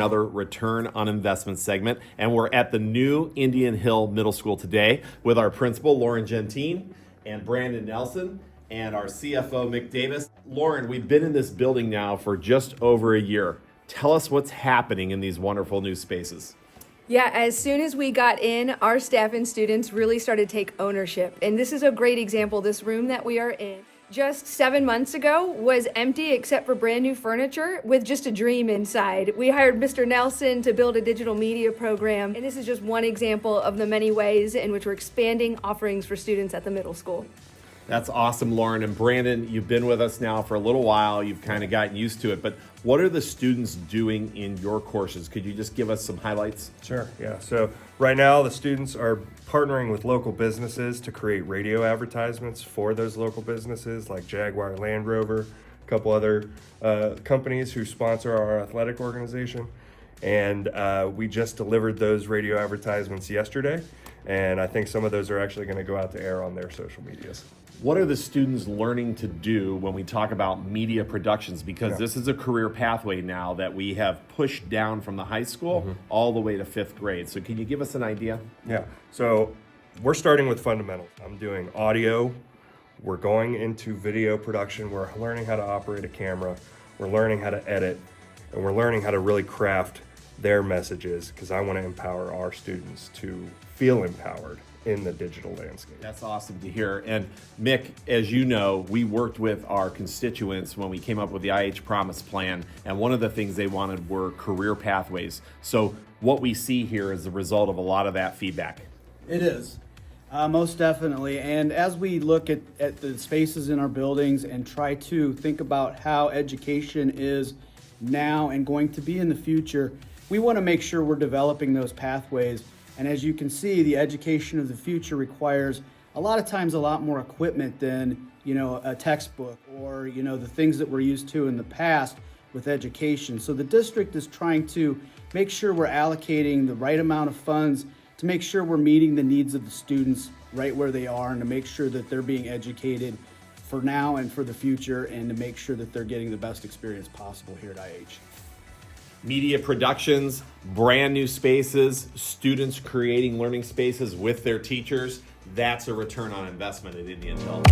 another return on investment segment. And we're at the new Indian Hill Middle School today with our principal, Lauren Gentine, and Brandon Nelson, and our CFO, Mick Davis. Lauren, we've been in this building now for just over a year. Tell us what's happening in these wonderful new spaces. Yeah, as soon as we got in, our staff and students really started to take ownership. And this is a great example. This room that we are in just 7 months ago was empty except for brand new furniture with just a dream inside. We hired Mr. Nelson to build a digital media program. And this is just one example of the many ways in which we're expanding offerings for students at the middle school. That's awesome, Lauren. And Brandon, you've been with us now for a little while. You've kind of gotten used to it. But what are the students doing in your courses? Could you just give us some highlights? Sure, yeah. So right now the students are partnering with local businesses to create radio advertisements for those local businesses like Jaguar Land Rover, a couple other companies who sponsor our athletic organization. And we just delivered those radio advertisements yesterday. And I think some of those are actually going to go out to air on their social medias. What are the students learning to do when we talk about media productions? Because this is a career pathway now that we have pushed down from the high school all the way to 5th grade. So can you give us an idea? Yeah, so we're starting with fundamentals. I'm doing audio. We're going into video production. We're learning how to operate a camera. We're learning how to edit. And we're learning how to really craft their messages because I want to empower our students to feel empowered in the digital landscape. That's awesome to hear. And Mick, as you know, we worked with our constituents when we came up with the IH Promise Plan, and one of the things they wanted were career pathways. So what we see here is the result of a lot of that feedback. It is, most definitely. And as we look at the spaces in our buildings and try to think about how education is now and going to be in the future, we want to make sure we're developing those pathways. And as you can see, the education of the future requires a lot of times a lot more equipment than, a textbook or, the things that we're used to in the past with education. So the district is trying to make sure we're allocating the right amount of funds to make sure we're meeting the needs of the students right where they are and to make sure that they're being educated for now and for the future and to make sure that they're getting the best experience possible here at IH. Media productions, brand new spaces, students creating learning spaces with their teachers. That's a return on investment at Indian Hill.